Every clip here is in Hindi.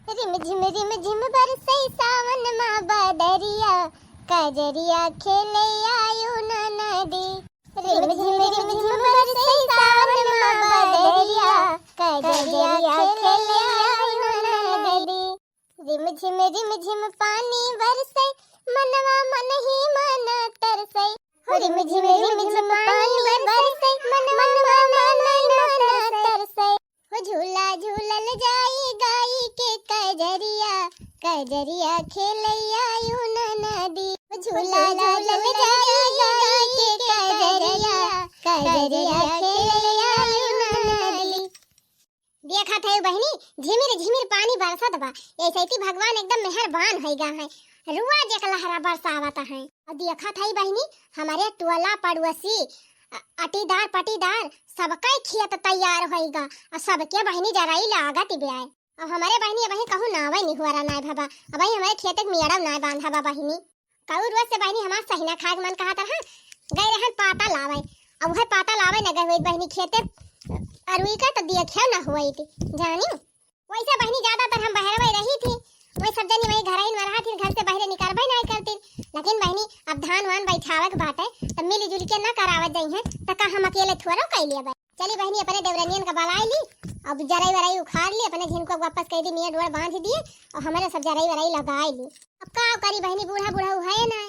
रिम झिम बरसै सावन मा बदरिया कजरिया खेले आयो न नदी। रिम झिम बरसै सावन मा बदरिया कजरिया खेले आयो न नदी। रिम झिम पानी बरसै मनवा मन ही मन तरसै। रिम झिम पानी बरसै मनवा मन मन तरसै। झूला झूलल जाई गाई के कजरिया कजरिया खेलैया आयो न नदी। झूला झूलल जाई गाई के कजरिया कजरिया खेलैया आयो न नदी। देखा थे बहनी झिमिर पानी बरसत बा। ऐसे ही भगवान एकदम मेहरबान होइगा है। रुआ देख लहरा बरसावत है। और देखा थे बहनी हमारे टोला पड़ोसी अटीदार पटीदार सबका खियत तैयार होइगा और सबके बहनी जराई लागत बेआय। अब हमारे बहनी वही कहूं ना वही निहुआरा ना भाबा अब वही हमारे खेत में मियाड़ा ना बांधा बा बहनी कहूं रोज से बहनी हमार सहीना खाग मन कहा था गए रहन पाता लावे। अब वह पाता लावे न गए बहनी खेते अरुई का तो देखियो ना हुई थी जानी। वैसे बहनी ज्यादातर हम बहरवे रही थी। वही सब जनी वही घर में रहा थी घर से बाहर निकलबे नहीं करती। लेकिन बहनी अब धान वान बैठावे के बात है तो मिली जुल के ना करावत जाई है तो का हम अकेले थोड़ा कर लिया भाई। चली बहनी अपने देवरनियन का बलाई ली अब जराई वराई उखाड़ ली अपने झिनको वापस कह दी मियां डोर बांध दिए और हमारे सब जराई वराई लगाई ली। अब का करी बहनी बूढ़ा बूढ़ा है ना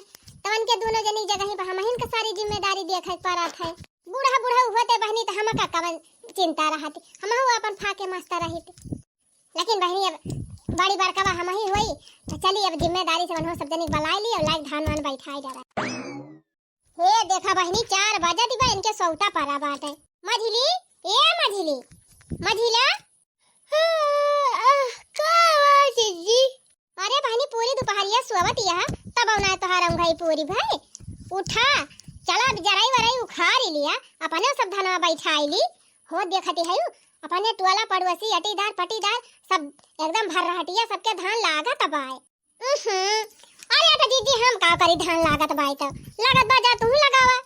तवन के दोनों जनी जगह पर हम का सारी जिम्मेदारी देखे पड़त है। बूढ़ा बूढ़ा होते बहनी तो हम का कवन चिंता रहती हम अपन फाके मस्त रही। लेकिन बहनी अब बड़ी बड़का हम ही हुई तो चली अब जिम्मेदारी से बनहो सब जनी बलाई ली और लाइक धान वान बैठाई जा रहा। हे देखा बहनी 4 बजे दिबा इनके सौता परा बात है। मझिली ए मझिली मझिला का आवाज जी। अरे बहनी पूरी दोपहरिया सोवत यह तब ना तोहार अंगाई पूरी भाई उठा चला जराई वराई उखाड़ लिया अपने सब धनवा बैठाई ली। हो देखती है अपने टोला पड़ोसी अटीदार पटीदार सब एकदम भर रहटिया सबके धान लागत बाय। अरे तो दीदी हम का करी धान लागत बाय तो लागत बा जा तू लगावा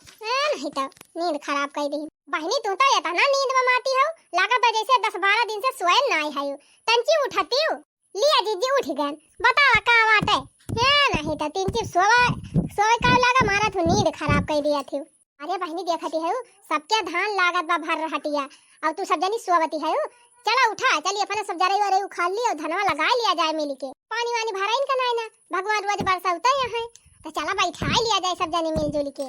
नहीं तो नींद खराब कर दी। बहनी तू तो ये ना नींद में माती हो लागत जैसे 10-12 दिन से सोए ना आई है तंची उठती हो लिया दीदी उठ गन बतावा का बात है नहीं तो तीन चिप सोए का लगा मारा तू नींद खराब कर दिया थी। अरे बहनी देखती है सबके धान लागत बा भर रहटिया अब तू सब जनी सोवती है चला उठा चली अपने सब जराई वराई उखाड़ ली और धनवा लगा लिया जाए मिल के पानी वानी भरा इनका ना ना भगवान रोज बरसाता है तो चला बैठा लिया जाए सब जनी मिलजुल के।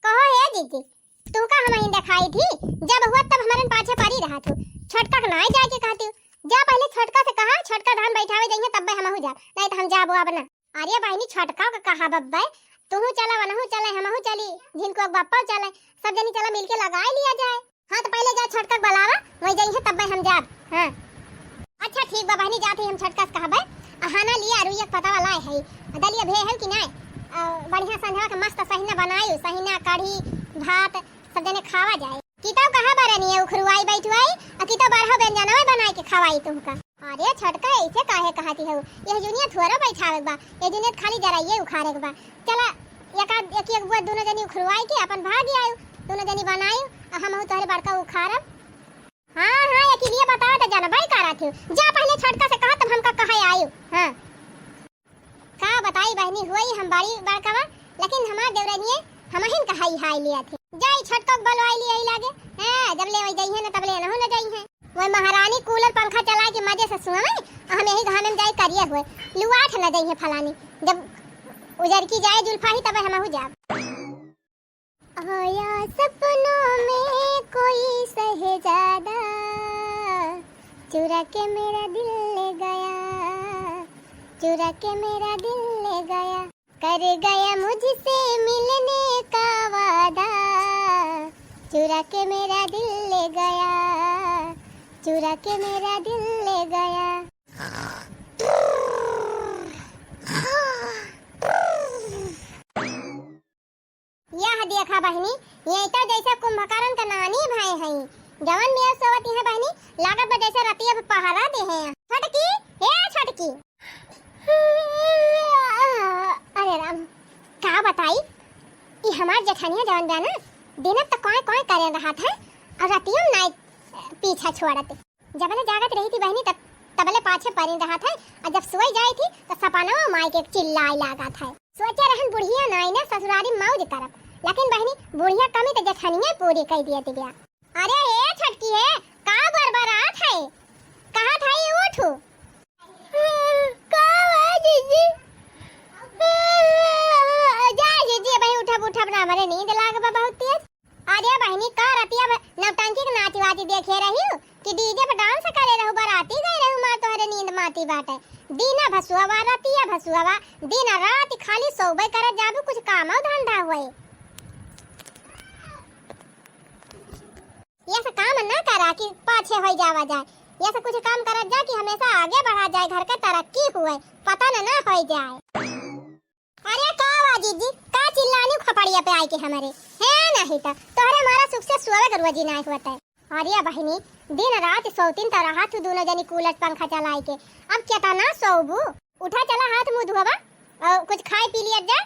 कहो है दीदी तू का हम दिखाई थी जब हुआ तब हमारे पाछे पड़ी रहा तू छोटका ना जाए के कहती जा पहले छोटका से कहा छोटका धान बैठावे जाएंगे तब हम जा नहीं तो हम जाबो अब ना। अरे बहनी छोटका का कहा बब्बे तू चला वनहु चले हमहु चली जिनको बापा चले सब जनी चला मिलके लगा लिया जाए। हाँ तो पहले जा छोटका बुलावा वही जाएंगे तब हम जाब। हाँ अच्छा ठीक बा बहनी जाते हम छोटका से कहबे हाना लिया रुइया पता वाला है दलिया भे है कि नहीं बढ़िया संध्या के मस्त सहीना बनाई सहीना कढ़ी भात सब जने खावा जाए। किताब कहां बरनी है उखरुआई बैठवाई और किताब बारह व्यंजनवा बनाई के खवाई तुमका। अरे छोटका ऐसे काहे कहती है यह दुनिया थोड़ा बैठावे बा ये दुनिया खाली जराइए उखाड़े बा। चला एक बुआ दोनों जनी उखरुआई के अपन भाग आयो दोनों जनी बनाई हम तोहरे बड़का उखाड़ब। हाँ एक लिए बताओ तो जानबाई करा थे जा पहले छोटका से कहा तब हमका कहे आयो। हाँ का बताई बहनी हुई हम बड़ी बड़का लेकिन हमार देवरनिए हम हिन कहाई हाई लिया थे जाई छोटका बलवाई लिया ही लागे हां जब ले वही जाई है ना तब ले ना हो ना जाई है वही महारानी कूलर पंखा चला के मजे से सोवे हम यही घाम में जाई करिए हुए लुआठ ना जाई है फलानी जब उजर की जाए जुल्फा ही तब हम हो जा। आया सपनों में कोई शहजादा चुरा के मेरा दिल ले गया चुरा के मेरा दिल ले गया कर गया मुझसे मिलने का वादा चुरा के मेरा दिल ले गया चुरा के मेरा दिल ले गया। यह देखा बहनी ये तो जैसे कुंभकर्ण का नानी भाई है जवन में सोवती है बहनी लागत में जैसे रतिया पहरा दे हैं। छटकी हे छटकी अरे राम का बताई ये हमार जेठानिया जवन बा ना दिन तक कोई कोई करे रहा था और रतिया ना पीछा छोड़त जब ना जागत रही थी बहनी तब तबले पाछे परी रहा था। और जब सोई जाई थी तो सपना माई के चिल्लाई लगा था। सोचे रहन बुढ़िया नाई ने ससुरारी मौज करब, लेकिन बहनी बुढ़िया कमी तो जठनिया पूरी कर दिया गया। अरे ए छटकी है का बरबरात है, कहां था ये उठो का जीजी जा जीजी भाई उठा ना मरे नींद लाग बा बहुत तेज। अरे बहनी का रतिया नवटंकी के नाची वाची देखे रही हूं कि डीजे पे डांस करे रहू बराती गए रहू मार तोहरे नींद माती बाटे। दीना भसुआवा रतिया भसुआवा दिन रात खाली सोबे कर जाबू कुछ कामो धंधा होए। ये सब काम ना करा कि पाछे हो जावा जाए, ये सब कुछ काम करा जा कि हमेशा आगे बढ़ा जाए, घर का तरक्की हुए पता ना हो जाए। अरे का जीजी का चिल्लानी खपड़िया पे आई के हमारे है नहीं तो तोहरे मारा सुख से सोवे करवा जी नहीं होता है। अरे बहनी दिन रात सोतीन तो रहा तू दोनों जनी कूलर पंखा चलाई के, अब क्या ना सोबू उठा चला हाथ मुंह धोबा और कुछ खाए पी लिया जा,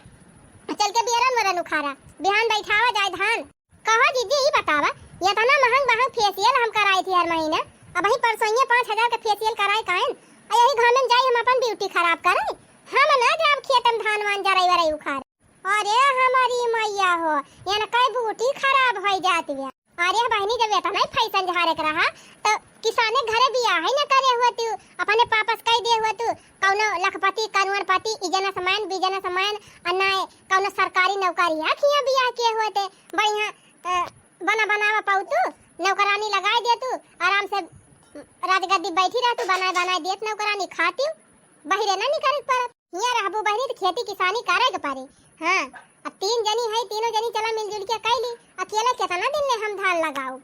चल के बियरन वरन उखारा बिहान बैठावा जाए धान। कहो जीजी ये बतावा ये तना महंग फेशियल हम कराई थी हर महीने, अब ही परसों 5000 का फेशियल कराई काइन और यही घर में जाई हम अपन ब्यूटी खराब करे, हम ना जाब खेतम धान वान जराई वराई उखार। अरे हमारी मैया हो ये ना कई बूटी खराब हो जाती है। अरे बहनी जब इतना फैशन झारे के रहा तो किसाने घरे बियाह है ना करे हुआ तू अपने पापस कह दे हुआ तू कौनो लखपति करोड़पति इजना समान बिजना समान अन्ना कौनो सरकारी नौकरी आखियां बियाह किए हुए थे बढ़िया बना बनावा पाऊ तू नौकरानी लगाई दे तू आराम से राजगद्दी बैठी रह तू बनाए देत नौकरानी खाती बहिरे ना निकल पर हिया रहबू बहनी तो खेती किसानी करे के पारे। हां अब 3 जनी है, तीनों जनी चला मिलजुल के कैली, अकेला कितना दिन में हम धान लगाओ।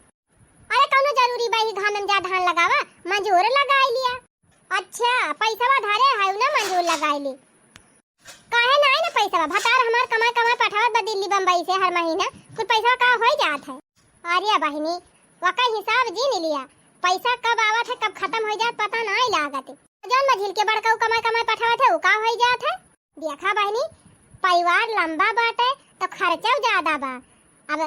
अरे कौनो जरूरी बाई घाम में जा धान लगावा मंजूर लगाई लिया। अच्छा पैसावा धारे है ना मंजूर लगाई ली काहे ना ना पैसावा भतार हमार कमाई पठावत बा दिल्ली बम्बई से हर महीना कुछ पैसा का हो जात है। अरे बहनी वका हिसाब जी नहीं लिया, पैसा कब आवत है कब खत्म हो जात पता नहीं लागत। जौन मझिल के बड़का कमाई पठावत है वो का हो जात है। देखा बहनी परिवार लंबा बाटे तो खर्चा ज्यादा बा, अब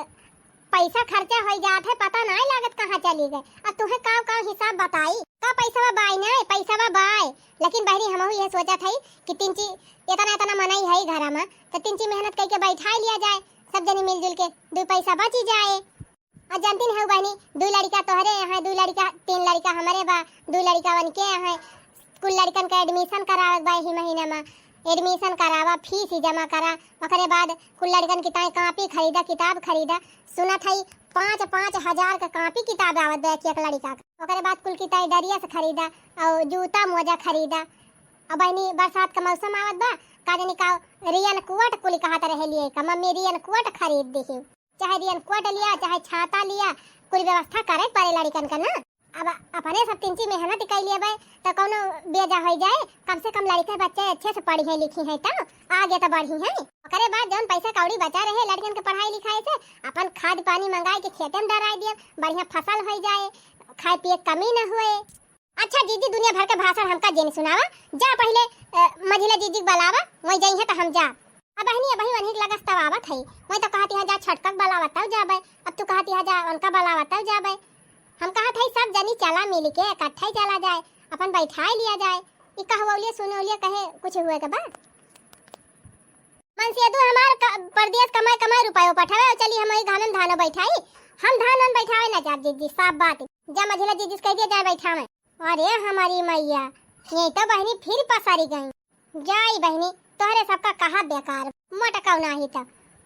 पैसा खर्चा हो जात है पता नहीं लागत कहाँ चली गए। अब तुम्हें का हिसाब बताई का पैसा बाई नहीं पैसा बाई, लेकिन बहनी हम ये सोचा था कि तिंची इतना मनाई है घर में तो तिंची मेहनत करके बैठा लिया जाए, सब जनी मिलजुल के 2 पैसा बची जाए। और जानती है बहनी 2 लड़का तोहरे यहाँ 2 लड़का 3 लड़का हमारे बा 2 लड़का बन के यहाँ कुल लड़कन का एडमिशन करावत बा ही महीने में एडमिशन करावा फीस जमा करा ओकरे बाद कुल लड़कन की ताई कॉपी खरीदा किताब खरीदा सुना था 5-5 हजार का कॉपी किताब आवत बा एक लड़का का। ओकरे बाद कुल की ताई दरिया से खरीदा और जूता मोजा खरीदा। अब बहनी बरसात का मौसम आवत बा का जानी का रियन कोट कुल कहत रहे लिए का मम्मी रियन कोट खरीद दी, चाहे रियन कोट लिया चाहे छाता लिया कुल व्यवस्था करे पड़े लड़कन का ना। अब अपने सब तिंची मेहनत कर लिए भाई तो कौनो बेजा हो जाए, कम से कम लड़के बच्चे अच्छे से पढ़ी है लिखी है तो आगे तो बढ़ी है। ओकरे बाद जौन पैसा कौड़ी बचा रहे लड़कन के पढ़ाई लिखाई से अपन खाद पानी मंगाई के खेते में डराई दिए बढ़िया फसल हो जाए खाए पिए कमी न हुए। अच्छा जीजी दुनिया भर के भाषण हमका जेन सुनावा जा पहले मझिला जीजी बुलावा वही जाई है तो हम जा। अब बहनी अब वही वही लगस तवावत है मैं तो कहती है जा छटकक बुलावा तब जाबे, अब तू कहती है जा उनका बुलावा तब जाबे। हम कहा था सब जनी चला मिल के इकट्ठा चला जाए अपन बैठा लिया जाए। ई कहवलिए सुनौलिए कहे कुछ हुए के बाद मन से तू हमार परदेश कमाई रुपया पठावे चली हम घर में धान बैठाई हम धान बैठावे ना जा जीजी साफ बात जा मझिला जीजी कह दिया जाए बैठावे। अरे हमारी मैया ये तो बहनी फिर पसारी गई जाई बहनी तोहरे सबका कहा बेकार मोटकाव नाही तो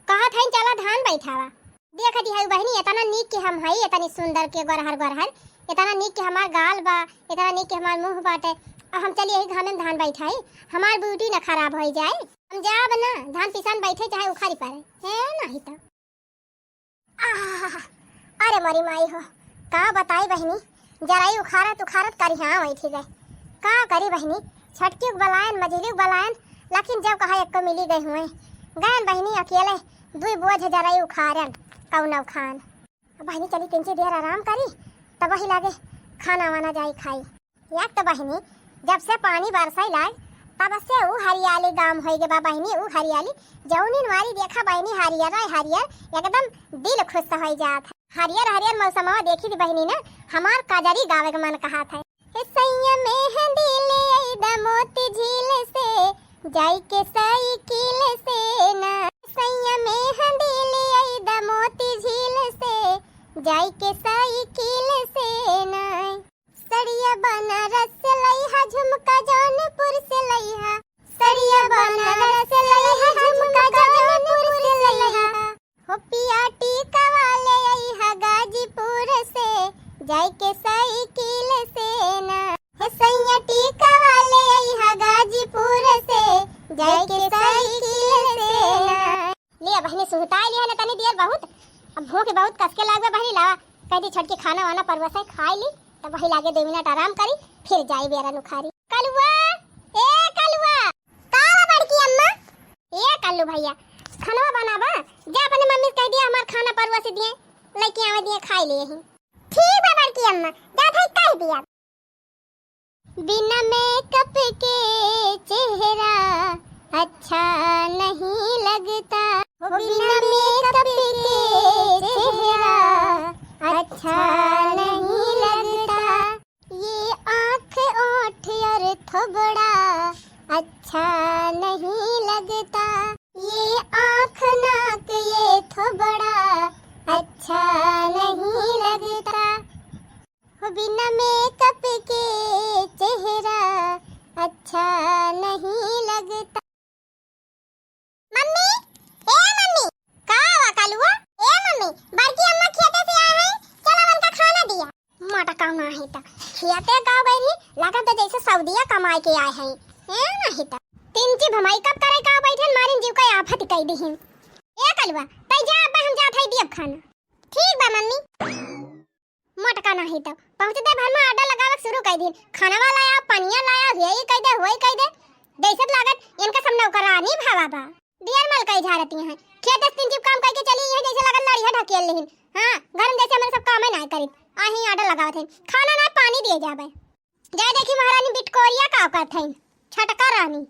कहा था चला धान बैठावा। देखती है बहनी इतना नीक के हम है इतनी सुंदर के गरहर इतना नीक के हमार गाल बा इतना नीक के हमार मुंह बाटे हम चलिए यही घर में धान बैठाई हमार ब्यूटी न खराब हो जाए हम जाब ना धान पिसान बैठे चाहे उखाड़ी पड़े है नहीं तो। अरे मरी माई हो का बताई बहनी जराई उखारत करिया बैठी गए का करी बहनी छटकी बलायन मझिली बलायन लेकिन जब कहा एक मिली गई हुए गए बहनी अकेले 2 बोझ जराई उखारन कौनव खान। बहनी चली 3 देर आराम करी तब वही लागे खाना वाना जाई खाई। एक तो बहनी जब से पानी बरसाई लाग तब से ऊ हरियाली गाम हो गए बा बहनी ऊ हरियाली जौनी वारी देखा बहनी हरियर एकदम दिल खुश हो जात है। हरियर मौसम देखी थी बहनी ना हमार काजरी गावे का मन कहा था सैया मेहंदी जाई के साइकिल से ना सैया में हंदीली आई द मोती झील से जाई के साइकिल से ना सड़िया बनारस से लईहा झुमका जौनपुर से लईहा सड़िया बनारस से लईहा झुमका जौनपुर से लईहा हो पिया टीका वाले आईहा गाजीपुर से जाई के साइकिल से ना हे सैया टीका वाले आईहा गाजीपुर से जाई के साइकिल से ना लिया बहनी सुहता लिया ना तनी देर बहुत अब भूख बहुत कसके लागबे बहनी लावा कदी छट के खाना वाना परवसा खाई ली तब वही लागे 2 मिनट आराम करी फिर जाई बेरा नुखारी कलुआ का बड़की अम्मा ए कल्लू भैया खाना बनावा जा अपने मम्मी से कह दिया हमार खाना परवस दिए लेके आवे दिए खाई लिए ही ठीक है बड़की अम्मा जा भाई कह दिया बिना मेकअप के चेहरा अच्छा नहीं लगता बिना मेकअप के चेहरा अच्छा नहीं लगता ये आँख ओठ और थोबड़ा अच्छा नहीं लगता ये आँख नाक ये थोबड़ा अच्छा नहीं लगता बिना मेकअप के चेहरा अच्छा नहीं लगता मम्मी का कालुआ ए मम्मी बड़की अम्मा खेते से आए हैं चलो उनका खाना दिया मोटा काम ना है ता खेते गांव बैठी लगा तो जैसे सऊदीया कमाई के आए हैं नहीं ता तीन की भमाई कब करे गांव बैठे मारिन जीव का आफत कह दीहिन ए कलवा तै जा अब हम जात है दियब खाना ठीक बा मम्मी मोटका नहीं ता पहुंचते भर में आटा लगावक शुरू कर दिन खाना वाला आया पनिया लाया यही कह दे वही कह दे दहशत लागत इनका सब नौकरानी भावा बा डियर मल कई झारती हैं खेत तीन जीव काम करके चली है जैसे लगन लड़िया ढकेल लेहिन हां घर में जैसे हमारे सब काम नहीं करी आही आटा लगावत हैं खाना ना पानी दिए जाबे जाय देखी महारानी बिटकोरिया का औकात है छटका रानी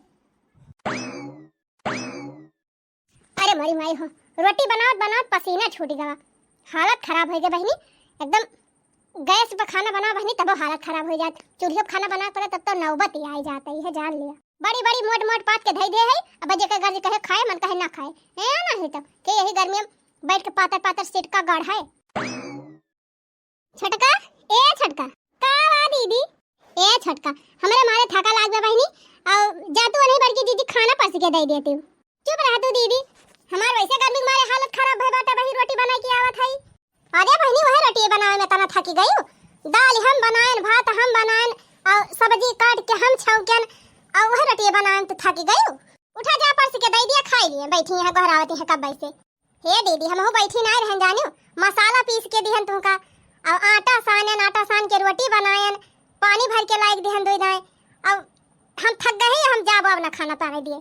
अरे मरी माई हो रोटी बनावत पसीना छूट गया हालत खराब हो गई बहनी एकदम गैस पर खाना बना बहनी तब हालत खराब हो जात चूल्हे पर खाना बना पड़े तब तो नौबत ही आ जाता है जान लिया बड़ी मोट पात के धई दे है अब जेकर घर कहे खाए मन कहे ना खाए है ना है तब के यही गर्मी में बैठ के पातर सीट का गढ़ है छटका का दीदी ए छटका हमरे मारे थका लाग बे बहनी और जातू नहीं बड़की दीदी खाना पस के दे देती चुप रह तू दीदी हमार वैसे गर्मी मारे हालत खराब भई बाटे बहनी रोटी बना के आवत है अरे बहनी वह रोटी बनावे में तना थकी गई दाल हम बनाएन भात हम बनाएन और सब्जी काट के हम छौकन और वह रोटी बनाएन तो थकी गई उठा जा परस के दे दिया खाई लिए बैठी है गहरावती है कब से हे दीदी हम हो बैठी नहीं रहन जानियो मसाला पीस के दिहन तुका और आटा सान के रोटी बनाएन पानी भर के लायक दिहन दो दाए अब हम थक गए हम जाब अब ना खाना पावे दिए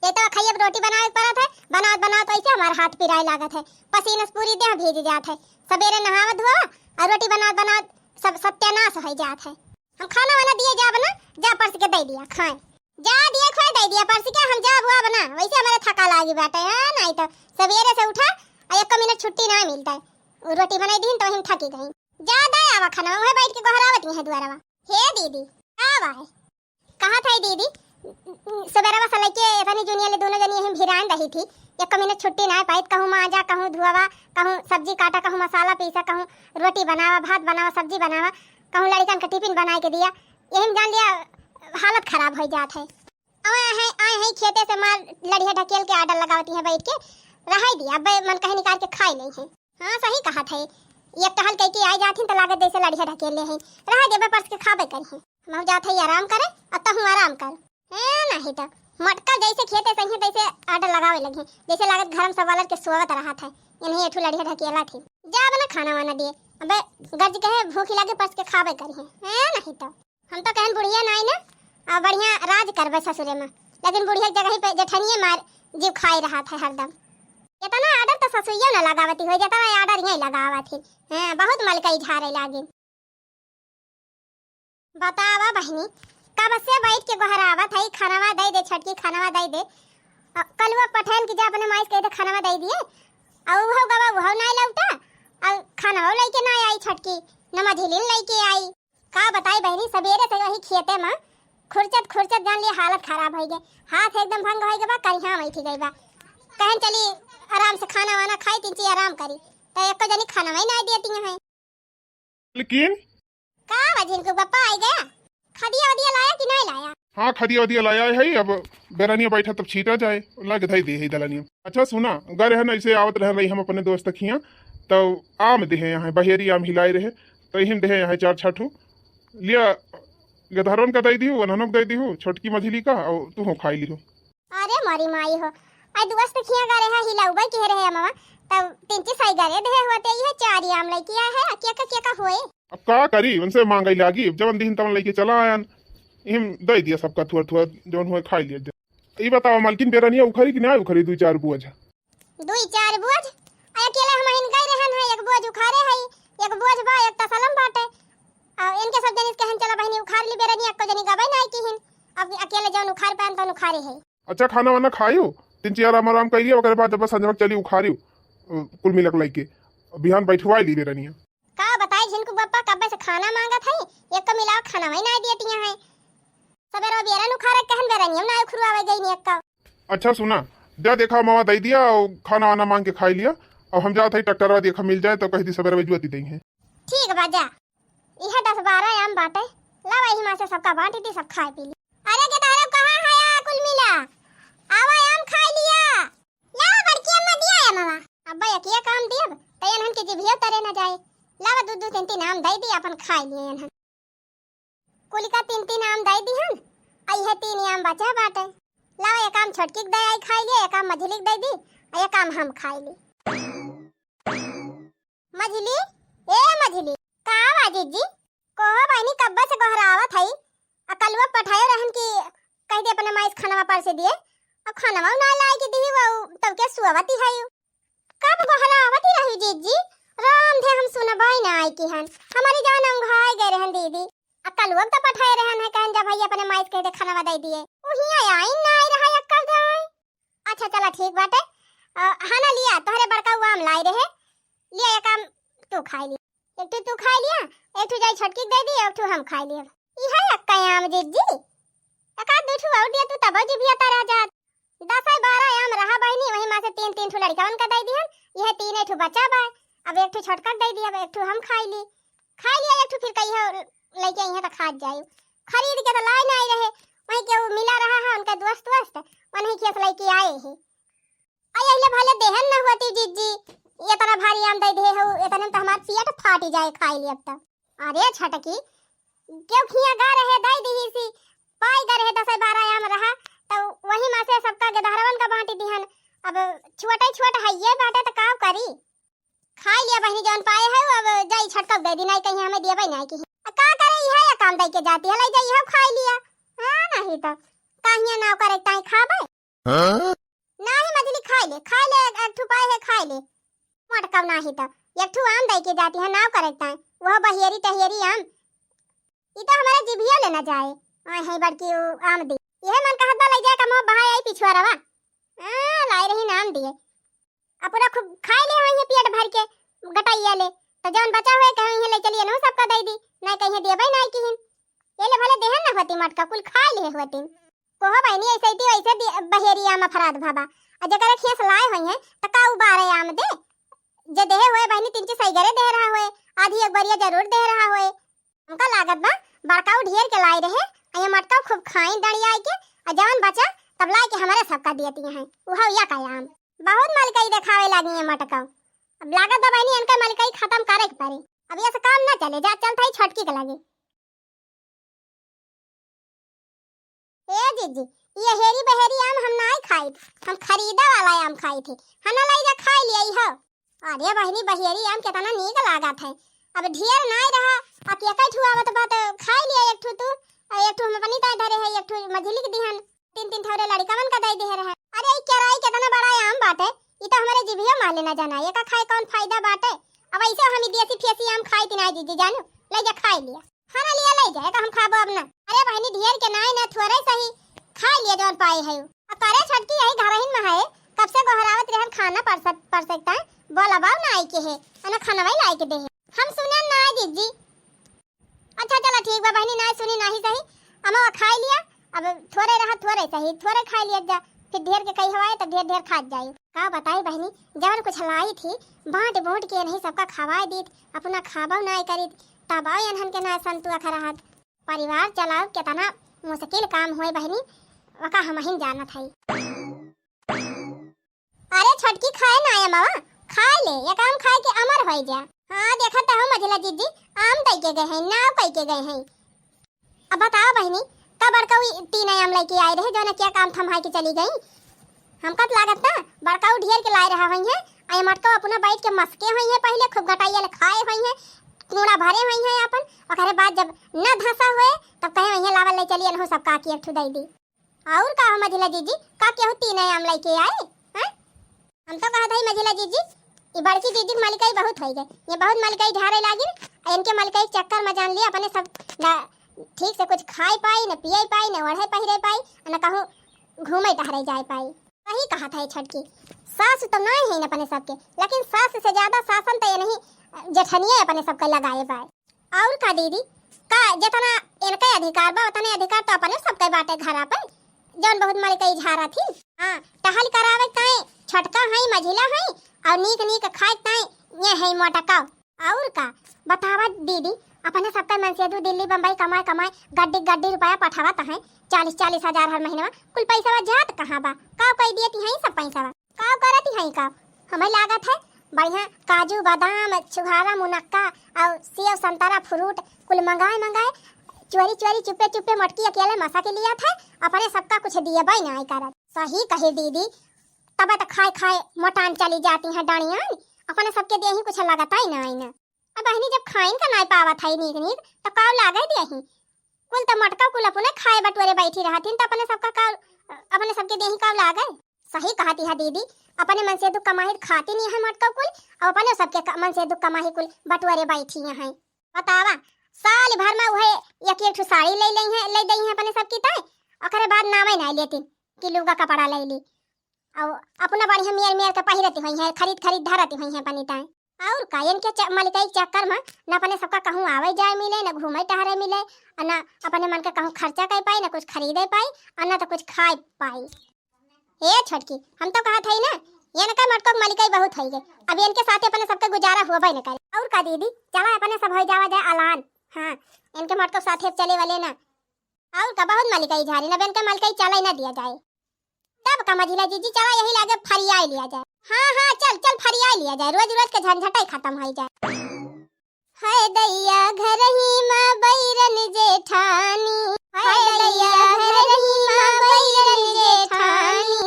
ये तो खाइए रोटी बनावे पड़त है बनावत ऐसे हमारा हाथ पिराए लागत है पसीना से पूरी देह भीग जात है सवेरे नहावत धोआ और रोटी बनावत सब सत्यानाश हो जात है हम खाना वाना दिए जा बना जा परस के दे दिया खाए जा दिए खाए दे दिया परस के हम जा बुआ बना वैसे हमारे थका लागी बाटे है नहीं तो सवेरे से उठा और 1 मिनट छुट्टी ना मिलता है रोटी बनाई दिन तो हम थकी गई जा दे आवा खाना वह बैठ के गहरावत है द्वारा हे दीदी आवा है कहां था दीदी सवेरा से लेके एतनी जूनियर ले दोनों जनी हम भिरान रही थी 1 मिनट छुट्टी ना पाई कहूं माजा कहूं धुआवा कहूं सब्जी काटा कहूं मसाला पीसा कहूं रोटी बनावा भात बनावा सब्जी बनावा कहूं लड़कन का टिफिन बनाए के दिया यही जान लिया हालत खराब हो जात है आए है खेते से मार लड़िया ढकेल के आडर लगावती है बैठ के रहाई दिया अब मन कहे निकाल के खाई नहीं है हां सही कहा था एक टहल कह के आई जाथिन तो लागत जैसे लड़िया ढकेल ले है रहा देबे परस के खाबे करी हम जात है आराम करे अतहु आराम कर है नहीं तो मटका जैसे खेते संगे तैसे आडर लगावे लगे जैसे लागत घर में सवालर के सोवत रहा था इन्हीं एठू लड़िया ढकेला थी जा बना खाना वाना दिए अबे गज कहे भूख लागे परस के खाबे करी है नहीं तो हम तो कहन बुढ़िया नहीं ना आ बढ़िया राज करबे ससुरे में लेकिन बुढ़िया जगह पे जेठनिए मार जीव खाई रहा था हरदम इतना आडर तो ससुइया ना लगावती हो जाता है आडर यही लगावत है हां बहुत मलकई झारे लागे बतावा बहनी कब से बैठ के गहरावत है खानावा दे छटकी खानावा दे कलवा पठान की जा अपने माइस कह दे खानावा दे दिए और वो गवा वो नहीं लौटा और खानावा लेके ना आई छटकी नमा झिलिन लेके आई का बताई बहनी सवेरे से वही खेते में खुरचत खुरचत जान लिए हालत खराब हो गई, हाथ एकदम भंग हो गई बा, करिया बैठ गई बा। कहन चली आराम से खाना वाना खाई तीन आराम करी, तो एक जनी खाना ही नहीं देती है। लेकिन का वजिन को पप्पा आई गया, खदिया वदिया लाया कि नहीं लाया? हाँ खदिया वदिया लाया है, अब बेरानिया बैठा तब छीटा जाए लाके धई दे है दलानिया। अच्छा सुना, गए है ना ऐसे आवत रह रही हम अपने दोस्त खिया, तो आम दे यहाँ बहेरी आम हिलाए रहे, तो यही दे यहाँ 4-6 लिया गधरवन का दई दी हो, अनहनक दई दी हो, छोटकी मझली का, और तू हो खाई ली हो। अरे मारी माई हो, आई दोस्त खिया गा रहे हिलाउबा के रहे मामा, तब 3 सही गरे दे होते ये 4 आम लइकिया है, क्या का होए। अब का करी, उनसे मांगई लागी, जवन दिन तवन लेके चला आयन, इम दई दिया सबका थोड़ा थोड़ा जवन हुए खाई लिया। ये बताओ मालकिन बेरानिया उखरी कि ना उखरी 2-4 बुझ? 2-4 बुझ अकेले हम हिन गई रहन है, एक बुझ उखारे है, एक बुझ बा, एक तसलम बाटे, और इनके सब जन कहन चला बहनी उखार ली बेरानिया, को जनी गबई नहीं की हिन, अब अकेले जवन उखार पान तन उखारे है। अच्छा खाना वाना खाइयो, 3-4 आराम कर लिया, ओकरे बाद जब संजवक चली उखारियो कुल मिलक लइके बिहान बैठवाई ली बेरानिया। का बताई जिनको बप्पा कब्बे से खाना मांगा था, एक को मिलाओ खाना वही नहीं देती है, सबेरा बेरन उखारे कहन बेरानिया ना उखरवावे गई नि एक का। अच्छा सुना, जा देखा मावा दई दिया और खाना वाना मांग के खाई लिया, अब हम जाते ही ट्रैक्टरवा देखा मिल जाए तो कह दी सबेरा बेजुआती दई है। ठीक बा जा, यह 10-12 आम बाटे, ला वही मां से सबका बांटी दी, सब खाए पी ली। अरे के तारब कहां है कुल मिला, आवा आम खा लिया, ला बड़की अम्मा दिया है मामा, अब्बा यकिया काम दियब तयन हन के जिभियो तरे न जाए, लावा 2-2 3 आम दई दी, अपन खाई लिए हन कुल का 3 आम दई दी हन, आई है 3 आम बचा बाटे, लावा एक आम छोटकी के दई आई खाई लिए, एक आम मझली के दई दी, और एक आम हम खाई ली। मझली ए मझली का बाजी जी कोहो बहनी कब्बा से गोहरावत हई, अकलवा पठायो रहन की कह दे अपने माइस खाना पर से दिए, अब खाना ना लाई के दी वो तब के सुवती हई, कब गोहरावती रही जी राम थे हम सुनबाई ना आई की हन, हमारी जान अंघाई गए रहन दीदी, अकल वक्त पठाए रहन है कहन जब भैया अपने माइस कह दे खाना दे दिए, ओहिया आई ना आई रहा अक्कल जाए। अच्छा चला ठीक बाटे, हाना लिया तोहरे बड़का आम लाई रहे, लिया एक आम तू खाई ली, एक तू खाई लिया, एक जाई छोटकी दे दी, एक हम खाई लिया, ई है अक्का आम जी एका 2 और दिया तू तब जी भी तारा जा 10-12 आम रहा बहनी, वही मां से 3 लड़कावन का दे दिहन, यह 3 बचा बा, अब एक छोटका दे दिया, एक हम खाई लिया, एक फिर कहियो लेके आई है तो खा जाए, खरीद के तो लाई नहीं रहे, वही के वो मिला रहा है उनका दोस्त वही के लेके आए हैं, आई ले भले देहन न होती जीजी, ये तरह भारी आम दे दे हो, इतने तो हमार पिया तो फाटी जाए खाई लिए अब तक। अरे छटकी क्यों खिया गा रहे दई दी सी, पाई गा रहे 10-12 आम रहा, तो वही मां से सबका गधारवन का बांटी दिहन, अब छोटा है ये बाटे तो का करी, खाई लिया बहनी जौन पाए है, अब जाई छटक दे दी, नहीं कहीं हमें दिए नहीं की का करे, यह है काम दे के जाती है, ले जाई हो खाई लिया, हां नहीं तो काहिया ना करे ताई खाबे, हां नहीं मछली खाई ले एक ठू पाए है खाई ले, मटकव नहीं तो एक ठू आम दे के जाती है ना करे ताई, वो बहेरी टहेरी आम ई तो हमारे जिभिया लेना जाए, आ है बड़की आम दी, यह मन कहत बा ले जाए का मोह बहाई आई पिछवारवा, लाई रही नाम दिए, अपना खूब खाई ले वही पेट भर के गटाइया ले, तो जौन बचा हुए कहीं ले चलिए ना सबका दे दी, नहीं कहीं देबे नहीं की ये ले भले देहन ना होती मटका कुल खा ले होती, कोहो बहनी ऐसे ही वैसे बहेरी आम फराद भाबा, आ जकर खेस लाए हुए हैं त का उबारे आम दे, जे देहे हुए बहनी 3 सही गरे दे रहा हुए, आधी एक बरिया जरूर दे रहा हुए, हमका लागत बा बड़काऊ ढेर के लाए रहे, ये मटका खूब खाई डड़िया के, आ जवन बचा तब लाए के हमारे सबका देती हैं, उहा या का आम बहुत मलकई दिखावे लगी है मटका, अब लागत बा बहनी इनका मलकई खत्म करे के पड़ी, अब ये से काम ना चले, जा चलता ही छटकी के लगे। ए जीजी ये हेरी बहेरी आम हम नहीं खाई, हम खरीदा वाला आम खाई थे, हना लाई जा खाई लिया हो, अरे बहनी बहेरी आम कितना नीक लागत है, अब ढेर नहीं रहा, अब एक ठू आवत बात खाई लिया, एक ठू तू एक ठू हम अपनी ताई धरे है, एक ठू मझली के दिहन, 3 थोड़े लड़कावन का दे दे रहे, अरे क्या राई कितना बड़ा आम बाटे, ई तो हमारे जिभिया माले ना जाना, ये का खाए कौन फायदा बाटे, अब ऐसे हम देसी फेसी आम खाई ती नहीं जीजी जानू, ले जा खाई लिया, खाना लिया ले जा हम खाबो अब ना, अरे बहनी ढेर के नहीं ना थोड़े सही खाई लिया जौन पाए है, अब करे छटकी यही घरहिन में है, कब से गोहरावत रहन खाना पर सकता है, बोला बाव ना आई के है, अना खाना वही लाई के दे है, हम सुने ना जीजी। अच्छा चला ठीक बा बहनी, नहीं सुनी नहीं सही, अमा खाई लिया, अब थोड़े रहा थोड़े सही, थोड़े खा लिया जा, फिर ढेर के कहीं हवाए तो ढेर ढेर खा जाई। का बताई बहनी, जवन कुछ लाई थी बांट बूट के नहीं सबका खवाए दी, अपना खाबा ना करी, तबाव अनहन के ना संतुआ खराहत। परिवार चलाओ कितना मुश्किल काम होए बहनी, वका हम ही जानत हई। अरे छोटकी खाए ना आया मामा, खाए ले, ये काम खाए के अमर होई जा। हाँ देखा तो हम मझला जीजी आम कई के गए हैं, नाव कई के गए हैं। अब बताओ बहनी, कब बड़काऊ 3 आम लेके आए रहे जो ना क्या काम थमाई के चली गई। हमका तो लागत ना बड़काऊ ढेर के लाए रहा हुई है, आई मटको अपना बैठ के मस्के हुई है, पहले खूब गटाइया ले खाए हुई है, कूड़ा भरे हुई है अपन, और करे बाद जब न धसा हुए तब कहे वही लावल ले चलिए हो सब का की एक दई दी। और का हम मझला जीजी का केहू 3 आम लेके आए हैं। हम तो कहत हई मझला जीजी ये बड़की दीदी मलकाई बहुत हो गई, ये बहुत मलकाई ढारे लागी, इनके मलकाई चक्कर में जान लिया अपने सब ना ठीक से कुछ खाए पाई, न पिए पाई, न ओढ़े पहिरे पाई, न कहूँ घूमे टहरे जाए पाई। वही कहा था छटकी, सास तो नहीं है अपने सबके, लेकिन सास से ज्यादा शासन तो ये नहीं जेठनिए अपने सबके लगाए पाए। और का दीदी का जितना इनके अधिकार बा उतने अधिकार तो अपने सबके बाटे घर पे, जौन बहुत मलकाई झारा थी। हाँ टहल करावे काए छटका है मझिला है, और नीक नीक खाए ताई ये है मोटका। और का बतावा दीदी, अपने सबका मन से दिल्ली बम्बई कमाए कमाए गड्डी गड्डी रुपया पठावत है, 40-40 हजार हर महीना, कुल पैसा जात कहाँ बा, का कह देती है सब पैसा का करती है का। हमें लागत है बढ़िया काजू बादाम छुहारा मुनक्का और सेब संतरा फ्रूट कुल मंगाए चोरी चोरी चुपे चुपे मटकी अकेले मसा के लिया था, अपने सबका कुछ दिए भाई ना करत। सही कहे दीदी, तब तो खाए खाए मोटान चली जाती है डाणियां, अपने सबके दे ही कुछ लगता ही ना। अब बहनी जब खाइन का नहीं पावत है नीक नीक तो का लागे दिया ही, कुल तो मटका कुल अपने खाए बटोरे बैठी रहती तो अपने सबका का अपने सबके दे ही का लागे। सही कहती है दीदी, अपने मन से दुख कमाई खाती नहीं है मटका कुल, और अपने सबके मन से दुख कमाई कुल बटोरे बैठी है। बतावा साल भर में वह एक साड़ी ले दी है अपने सबकी ताई, और बाद नामे नहीं लेती कि लुगा कपड़ा ले ली, और अपना बढ़िया मेर के पहिरती हुई है, खरीद धरती हुई है अपनी ताई। और का इनके मलिकाई चक्कर में न अपने सबका कहूँ आवे जाए मिले, न घूमे टहरे मिले, और न अपने मन के कहूँ खर्चा कर पाई, न कुछ खरीदे पाई, और न तो कुछ खाए पाई। हे छोटकी, हम तो कहा था ना ये न मटको मलिकाई बहुत है, अब इनके साथ अपने सबके गुजारा हुआ भाई न करे। और का दीदी चला अपने सब हो जावा जाए अलान। हाँ इनके मटको साथे चले वाले ना, और का बहुत मलिकाई झारी न इनके मलिकाई चला ना दिया जाए, तब का मझिला जीजी चला यही लागे फरियाई लिया जाए। हाँ चल फरियाई लिया जाए, रोज रोज के झंझटाई खत्म हो जाए। हाय दैया घर ही माँ बैरन जेठानी, हाय दैया घर ही माँ बैरन जेठानी,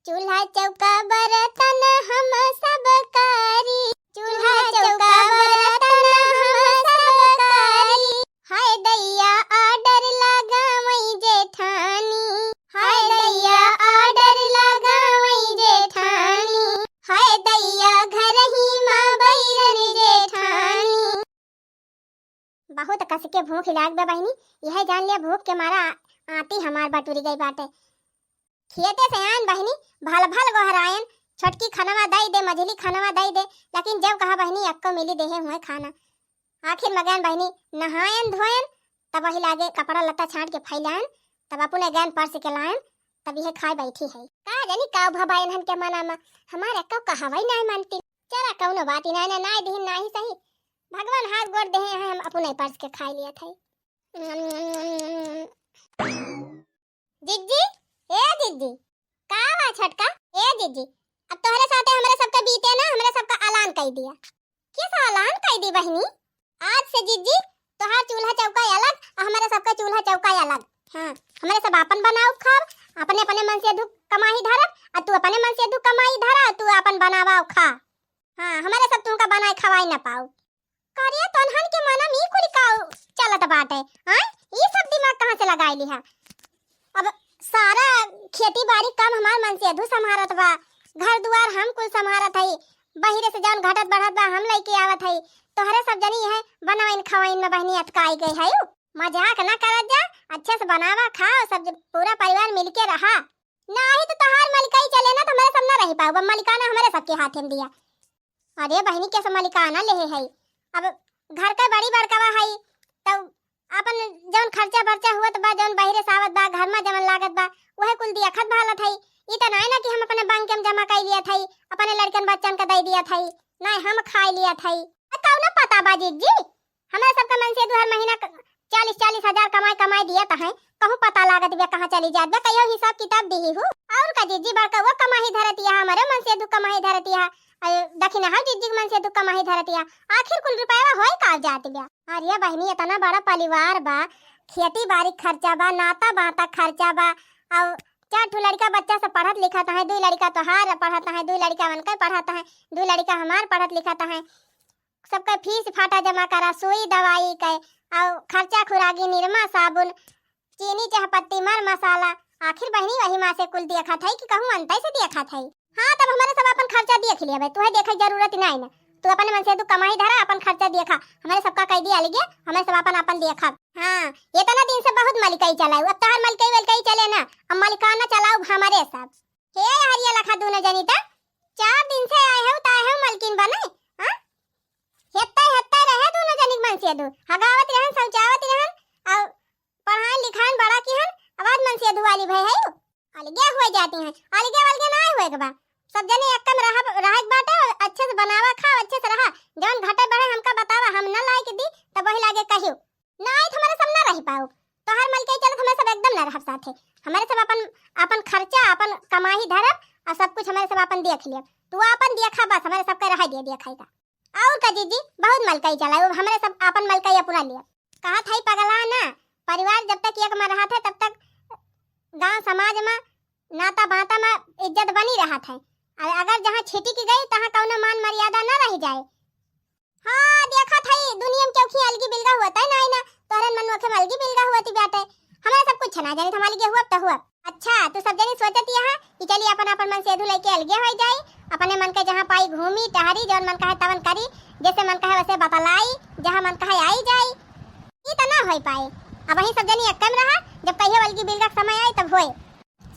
चूल्हा चौका बर्तन हम सब कारी, चूल्हा चौका बर्तन हम सब कारी, हाय दैया ऑर्डर लगावई जेठानी, हाय दैया ऑर्डर लगावई जेठानी, हाय दैया घर ही माँ बैरन जेठानी। बहुत कस के भूख लाग बे बहनी, यह जान लिया भूख के मारा आती हमार बटुरी गई बाटे। खेते से आन बहनी भल भल गोहरायन, छोटकी खनवा दई दे, मझली खनवा दई दे, लेकिन जब कहा बहनी अक्को मिली देहे हुए खाना। आखिर मगन बहनी नहायन धोयन, तब वही लागे कपड़ा लत्ता छाट के फैलायन, तब अपने गैन पर्स के लायन, तब यह खाए बैठी है। का जानी का भबायन हन के मना में हमारे अक्को कहावई नहीं मानती। चला कौनो बात ही ना ना दीन ना ही सही, भगवान हाथ गोड़ दे हैं, हम अपने पर्स के खा लिया था। जिज्जी ए जिज्जी का हुआ छटका, ए जिज्जी अब तोहरे साथे हमरे सबका बीते ना, हमरे सबका ऐलान कर दिया। किस ऐलान कर दी बहनी? आज से जिज्जी तोहार चूल्हा चौका अलग और हमारे सबका चूल्हा चौका अलग। हाँ हमारे सब अपन बनाओ खाओ, अपने अपने मन से दुख कमाई धरब, और तू अपने मन से दुख कमाई धरा, तू अपन बनावा खा। हाँ हमारे सब तुमका बनाए खवाई ना पाओ। करिया तनहन के मना मी कुल का चलत बाटे। हां ये सब दिमाग कहां से लगाई ली है? अब सारा खेती बाड़ी काम हमार मन से अधू संभारत बा, घर दुआर हम कुल संभारत हई, बहिरे से जौन घटत बढ़त बा हम लेके आवत हई, तोहरे सब जनी है बनाइन खवाइन में बहनी अटकाई गई है। मजाक ना करत जा, अच्छे से बनावा खाओ, सब पूरा परिवार मिलके रहा। नहीं तो तोहार मलिकाई चले ना तो हमारे सब ना रह पाओ, मलिकाना हमारे सबके हाथ में दिया। अरे बहनी कैसे मलिकाना ले है, अब घर का बड़ी बड़कावा है तो अपन जौन खर्चा बर्चा हुआ बा, जौन बाहरे से आवत बा, घर में जमन लागत बा, वह कुल दिया खत भाला थई। ई त नहीं ना कि हम अपने बैंक में जमा कर लिया थई, अपने लड़कन बच्चन का दे दिया थई, नहीं हम खा लिया थई। कौन पता बा जीजी, हमारे सबका मन से हर महीना 40-40 हजार कमाई दिया त है, कहूं पता लागत बे कहां चली जात बे, कहियो हिसाब किताब दी हो। और का जीजी बड़का वो कमाई धरतिया, हमारे मन से कमाई धरतिया, दखिना हा जीजी मन से कमाई धरतिया, आखिर कुल रुपया होई का जात बे। अरे बहनी इतना बड़ा परिवार बा, खेती बाड़ी खर्चा बा, नाता बाता खर्चा बा, और 4 लड़का बच्चा से पढ़त लिखत है, 2 लड़का तोहार पढ़त है, 2 लड़का मनके पढ़त है, 2 लड़का हमार पढ़त लिखत है, सबका फीस फाटा जमा करा, सुई दवाई के, और खर्चा खुरागी, निरमा साबुन, चीनी चाहपत्ती, मर मसाला, आखिर बहनी वही माँ से कुल दिया खात है कि कहूँ अंत से दिया खात है। हाँ तब हमारे सब अपन खर्चा देख लिया भाई, तुम्हें देखे जरूरत नहीं ना, तू अपने मन से तू कमाई धरा, अपन खर्चा देखा, हमारे सबका कह दिया लगे, हमें सब अपन देखा। हाँ ये तना दिन से बहुत मलिकाई चलाऊ, अब तोहर मलिकाई वलिकाई चले ना, अब मलिकाना चलाऊ हमारे सब। हे हरिया लखा दोनों जनीता 4 दिन से आए हो ताए हो मलकिन बने, हां हेत्ता रहे दोनों जनिक मन से दू, हगावत रहन, शौचावत रहन, और पढ़ाई लिखाई बड़ा की हन, आवाज मन से वाली भाई है अलगे हो जाती हैं, अलगे वलगे ना होए के बा, सब जने एकम रहत बाटे, अच्छे से बनावा खा, अच्छे से रहा, जौन घटे बढ़े हमका बतावा, हम ना लाए के दी तब वही लागे कहियो ना आई, हमारे सब ना रह पाओ, तोहर मलके चलत हमें सब एकदम ना रहब साथे, हमारे सब अपन खर्चा अपन कमाई धरब, और सब कुछ हमारे सब अपन देख लिया, तू अपन देखा बस, हमारे सब का रह दिया देखाई का। और का जीजी बहुत मलकाई चलाओ, हमारे सब अपन मलकाई अपना लिया, कहा था पगला ना, परिवार जब तक एक में रहा था तब तक गांव समाज में नाता बाता में इज्जत बनी रहा था, और अगर जहाँ छिटी की गई तहाँ कौनो मान मर्यादा ना रह जाए। हाँ देखा था दुनिया में क्यों अलगी बिलगा हुआ था, नहीं ना तोहरे मन में अलगी बिलगा हुआ थी बेटे, हमारे सब कुछ ना जाने हमारे के हुआ तो हुआ। अच्छा तू सब जनी सोचती है कि चलिए अपन मन से लेके अलगे हो जाए, अपने मन के जहाँ पाई घूमी टहरी, जौन मन कहे तवन करी, जैसे मन कहे वैसे बतलाई, जहाँ मन कहे आई जाए, ये तो ना हो पाए। अब वही सब जनी एकम रहा, जब कहिए अलगी बिलगा समय आई तब होए,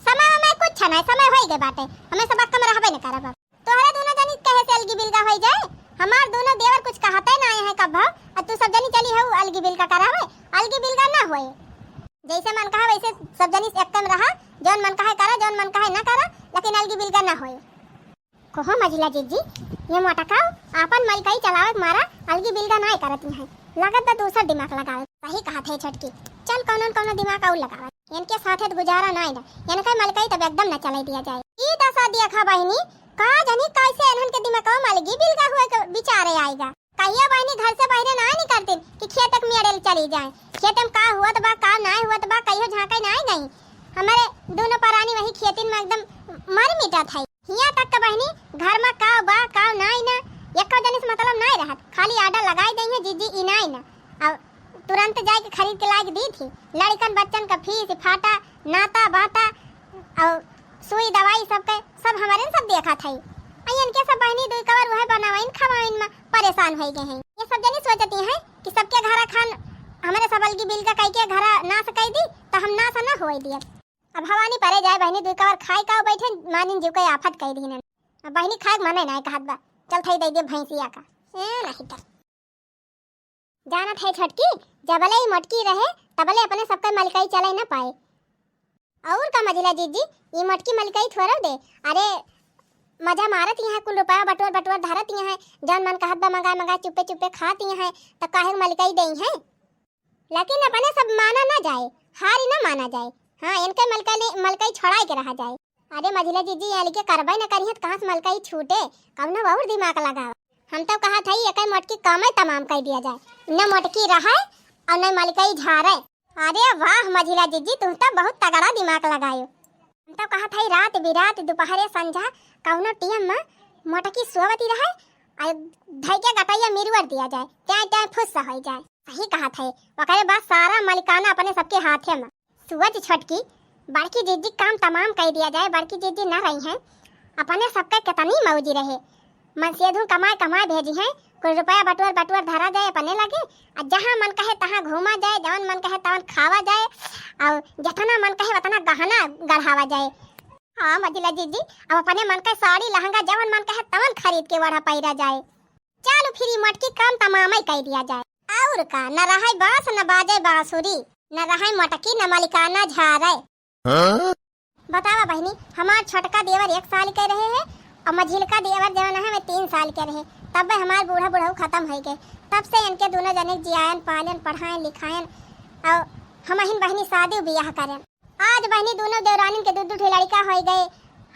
समय में कुछ ना समय होई गए बाटे, हमें सब कम रहबे न करब, तोहरे दोनों जनी कहे से अलगी बिलगा हो जाए, हमार दोनों देवर कुछ कहते ना है कब, और तू सब जनी चली हो अलगी बिलगा करावे, अलगी बिलगा ना होए, जैसे मन कहा वैसे सब जनी एकदम रहा, जौन मन कहे करा, जौन मन कहे ना करा, लेकिन अलगी बिलगा ना होए। कहो मझिला जीजी ये मोटकाओ अपन मलकाई चलावे मारा, अलगी बिलगा ना करती है, लागत बा दूसरा दिमाग लगावे, सही कहा थे छटकी, चल कौनो दिमाग और लगावे, इनके साथे तो गुजारा ना है, इनका मलकाई तब एकदम ना चलाई दिया जाए। ई दशा दिया खा बहनी, का जानी कैसे इन्हन के दिमाग में अलगी बिलगा हुए बिचारे आएगा, कहिया बहनी घर से बाहर ना निकलती कि खेत में अड़ेल चली जाए, खेत में का हुआ बा का ना हुआ बा, कहियो झांका ना गई, हमारे दोनों परानी वही खेती में एकदम मर मिटा था, हिया तक का बहनी घर में का बा का नाई ना, एको जनी से मतलब नाई रहत, खाली आर्डर लगाई देंगे जीजी ई नाई ना, और तुरंत जाके खरीद के लाके दी थी, लड़कन बच्चन का फीस फाटा, नाता बाता, और सुई दवाई सब हमारे सब देखा था, इनके सब बहनी दो कवर वह बनावाइन खवाइन में परेशान हो गए हैं। ये सब जनी सोचती हैं कि सबके घर खान हमारे सब अलगी बिल का कह के घर ना सकाई दी तो हम ना सना होई दिया, अब हवानी परे जाए बहनी दो कवर खाए का बैठे मानिन जीव का आफत कह दी, अब बहनी खाए मने ना कहत बा, चल थई दे दे भैंसिया का नहीं तो जाना थे छटकी, जबले ही मटकी रहे तबले अपने सबका मलकाई चलाई ना पाए। और का मझिला जीजी ये मटकी मलकाई थोड़ा दे, अरे मजा मारत ही है, कुल रुपया बटोर धरत ही है, जौन मन कहत बा मंगा चुपे खाती है, तो काहे मलकाई देई है, लेकिन अपने सब माना ना जाए, हारी ना माना जाए, हाँ इनके मलकाई छोड़ाई के रहा जाए। अरे मझिला जीजी ये लिखे करबे न करिए कहाँ से मलकाई छूटे, कब ना और दिमाग लगाओ, हम तो कहा था एक मटकी कम तमाम कह दिया जाए, न मटकी रहा और न मलकाई झारे। अरे वाह मझिला जीजी तुम तो बहुत तगड़ा दिमाग लगायो, हम तो कहा था रात बिरात दोपहरे संझा कौनो टीम में मटकी सोवती रहे, और धई के गटैया मिरवर दिया जाए, टाइम फुस हो जाए, सही कहा था। ओकरे बाद सारा मलिकाना अपने सबके हाथे में, सुवज छटकी बड़की जीजी काम तमाम कह दिया जाए, बड़की जीजी न रही हैं, अपने सबके कितनी मौजी रहे, मनसेधु कमाए भेजी हैं, कुछ रुपया बटोर धरा जाए अपने लगे, और जहाँ मन कहे तहाँ घूमा जाए, जवन मन कहे तवन खावा जाए, और जितना मन कहे उतना गहना गढ़ावा जाए। हाँ मझिला जीजी अब अपने मन का साड़ी लहंगा जवन मन कहे तवन खरीद के वड़ा पैरा जाए, चलो फिर मटकी काम तमाम ही कह दिया जाए। और और का न रहाय बांस न बाजे बांसुरी, न रहाय मटकी न मलिकाना झारे। बतावा बहनी, हमार छोटका देवर 1 साल के रहे है और मझिलका देवर जवन है 3 साल के रहे। तब हमार बूढ़ा बूढ़ा खत्म हो गए। तब से इनके दोनों जने जियान पालन पढ़ाएं लिखाएं और हमहिन बहनी शादी ब्याह करें। आज बहनी दोनों देवरानी के 2 लड़का हो गए।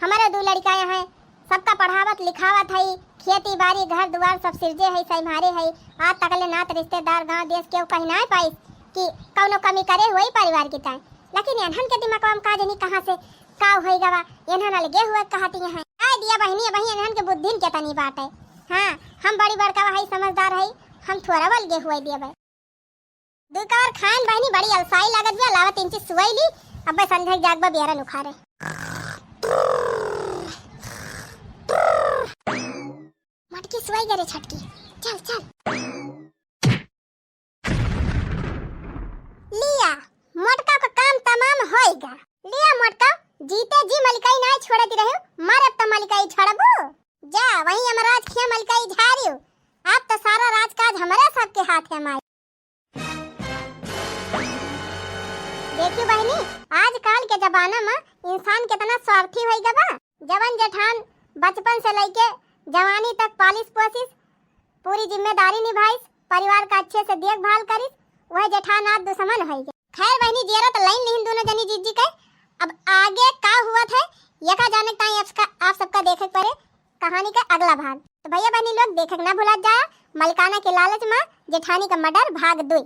हमारे 2 लड़का हैं, सबका पढ़ावत लिखावत है, खेती बाड़ी घर द्वार सब सिरजे है संभारे है। आज तकले नात रिश्तेदार गांव देश के कहीं ना पाई कि कौनो कमी करे हुई परिवार की ताई। लेकिन इन्हन के दिमाग में का जनी कहां से का होई गवा, इन्हन अलगे हुए कहती हैं। आ दिया बहनी बहनी इन्हन के बुद्धिन के तनी बात है। हां हम बड़ी बड़का है समझदार है, हम थोड़ा अलगे हुए दिए भाई। दुकार खान बहनी बड़ी अलसाई लागत बा, लावा 3 चीज सुई ली। अब संध्या जागबा बेरन उखारे। मटकी सुई गरे छटकी, चल चल लिया मोटका का काम तमाम होएगा। लिया मोटका, जीते जी मलिकाई ना छोड़ती रहे, मार अब तो मलिकाई छोड़बू। जा वही हमराज खिया मलिकाई झारियो। अब तो सारा राजकाज हमारे सबके हाथ है माई। देखियो बहनी, आजकल के जमाना में इंसान कितना स्वार्थी हो गया बा। जवन जेठान बचपन से लेके जवानी तक पालिस पोसिस, पूरी जिम्मेदारी निभाइस, परिवार का अच्छे से देखभाल करिस, वह जेठान आज दुश्मन हो गए। खैर बहनी जेरा तो लाइन नहीं दोनों जनी जीत जी के। अब आगे का हुआ था ये का जाने का आप सबका देखे पड़े कहानी का अगला भाग। तो भैया बहनी लोग देखे ना भूला जाए। मलकाना के लालच में जेठानी का मर्डर भाग 2।